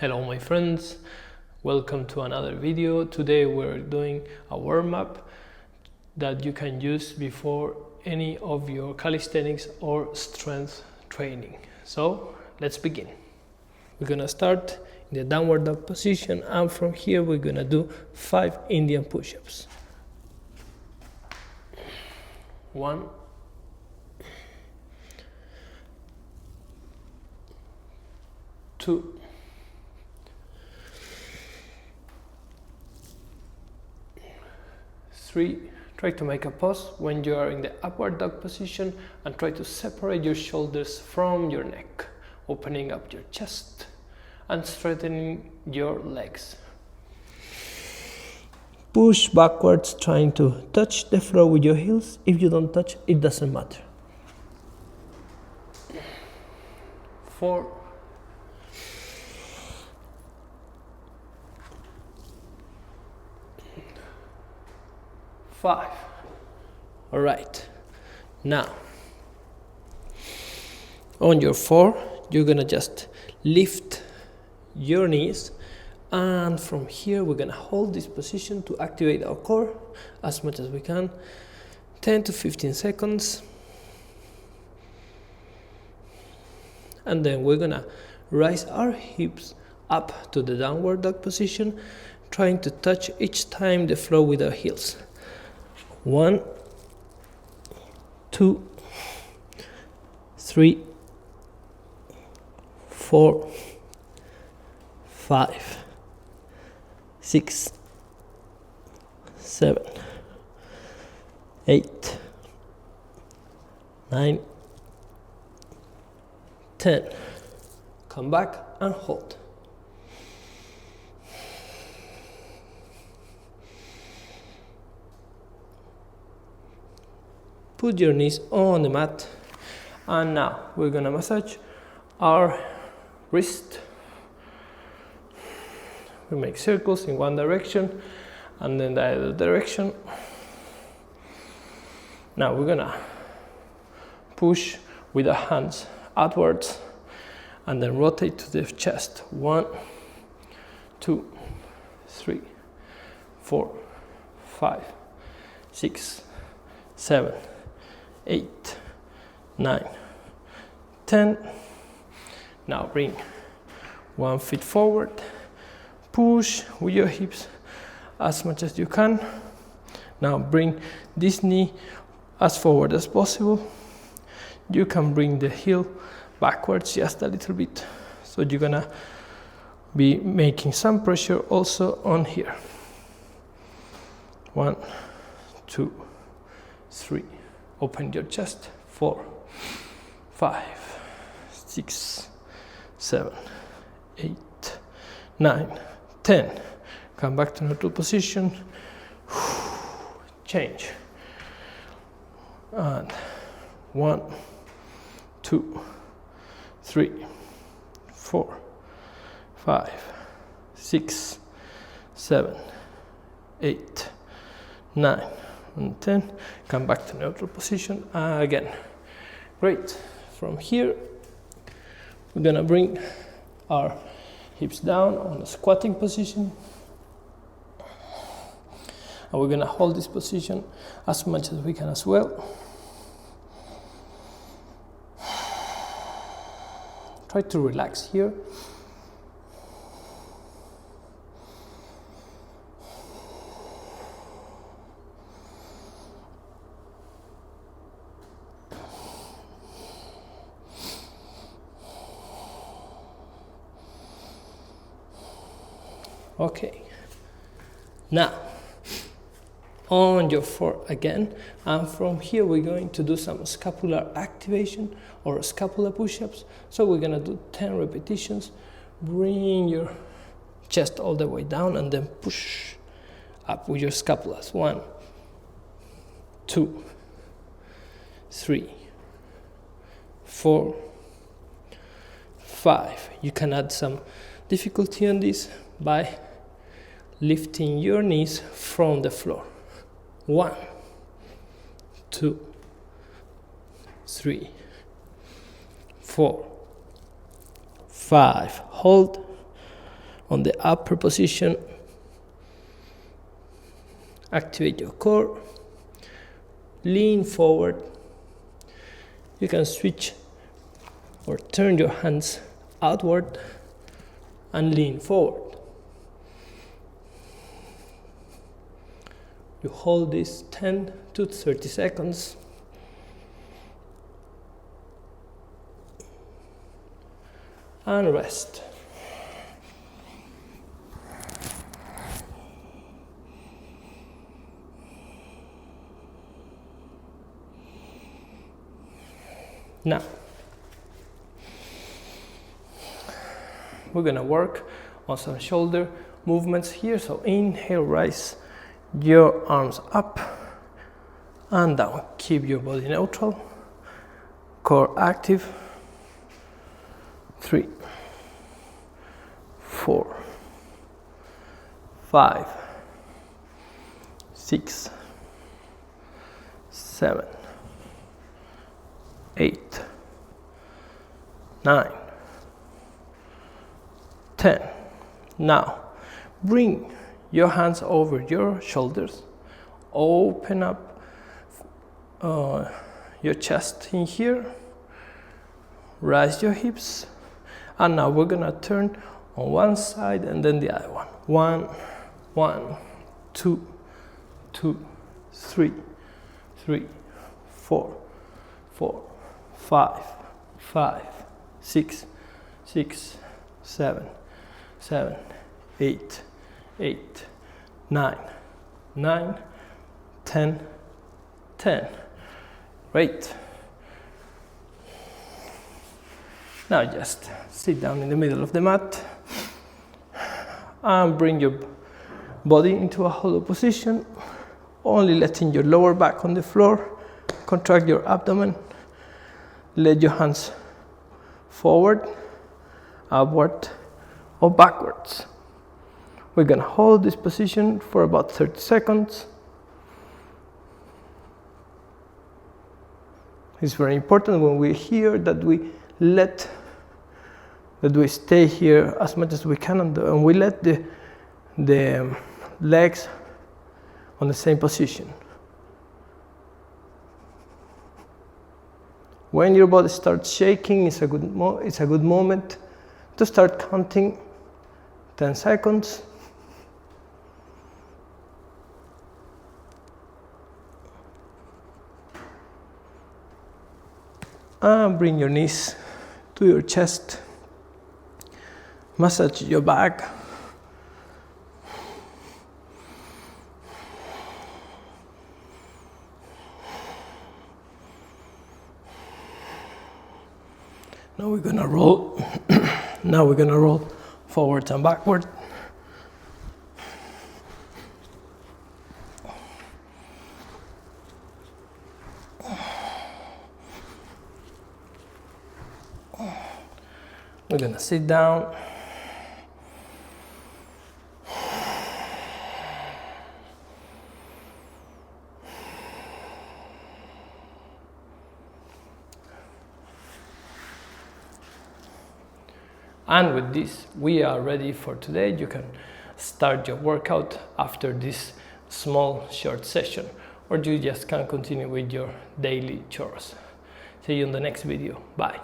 Hello my friends, welcome to another video. Today we're doing a warm-up that you can use before any of your calisthenics or strength training. So let's begin. We're gonna start in the downward dog position, and from here we're gonna do 5 Indian push-ups. 1, 2, 3. Try to make a pause when you are in the upward dog position and try to separate your shoulders from your neck, opening up your chest and straightening your legs. Push backwards, trying to touch the floor with your heels. If you don't touch, it doesn't matter. 4, 5. All right, now on your 4 you're gonna just lift your knees, and from here we're gonna hold this position to activate our core as much as we can. 10 to 15 seconds, and then we're gonna rise our hips up to the downward dog position, trying to touch each time the floor with our heels. 1, 2, 3, 4, 5, 6, 7, 8, 9, 10. Come back and hold. Put your knees on the mat, and now we're gonna massage our wrist. We make circles in one direction and then the other direction. Now we're gonna push with our hands outwards and then rotate to the chest. 1, 2, 3, 4, 5, 6, 7, 8, 9, 10. Now bring one foot forward, push with your hips as much as you can. Now bring this knee as forward as possible. You can bring the heel backwards just a little bit, so you're gonna be making some pressure also on here. 1, 2, 3. Open your chest. 4, 5, 6, 7, 8, 9, 10. Come back to neutral position. Change. And 1, 2, 3, 4, 5, 6, 7, 8, 9, and 10. Come back to neutral position again. Great. From here we're gonna bring our hips down on a squatting position, and we're gonna hold this position as much as we can as well. Try to relax here. Okay, now on your 4 again, and from here we're going to do some scapular activation or scapula push-ups. So we're gonna do 10 repetitions. Bring your chest all the way down and then push up with your scapulas. 1, 2, 3, 4, 5. You can add some difficulty on this by lifting your knees from the floor. 1, 2, 3, 4, 5. Hold. on the upper position. Activate your core. Lean forward. You can switch or turn your hands outward and lean forward. You hold this 10 to 30 seconds. And rest. Now, we're gonna work on some shoulder movements here. So inhale, rise your arms up and down. Keep your body neutral, core active. 3, 4, 5, 6, 7, 8, 9, 10. Now, bring your hands over your shoulders. Open up your chest in here. Rise your hips. And now we're gonna turn on one side and then the other one. 1, 2, 2, 3, 3, 4, 4, 5, 5, 6, 6, 7, 7, 8, 8, 9, 9, 10, 10. Great. Now just sit down in the middle of the mat and bring your body into a hollow position, only letting your lower back on the floor. Contract your abdomen. Let your hands forward, upward, or backwards. We're gonna hold this position for about 30 seconds. It's very important when we're here that we stay here as much as we can, and we let the legs on the same position. When your body starts shaking, it's a good moment to start counting 10 seconds. And bring your knees to your chest. Massage your back. Now we're gonna roll. Now we're gonna roll forwards and backward. We're gonna sit down. And with this, we are ready for today. You can start your workout after this small short session, or you just can continue with your daily chores. See you in the next video. Bye.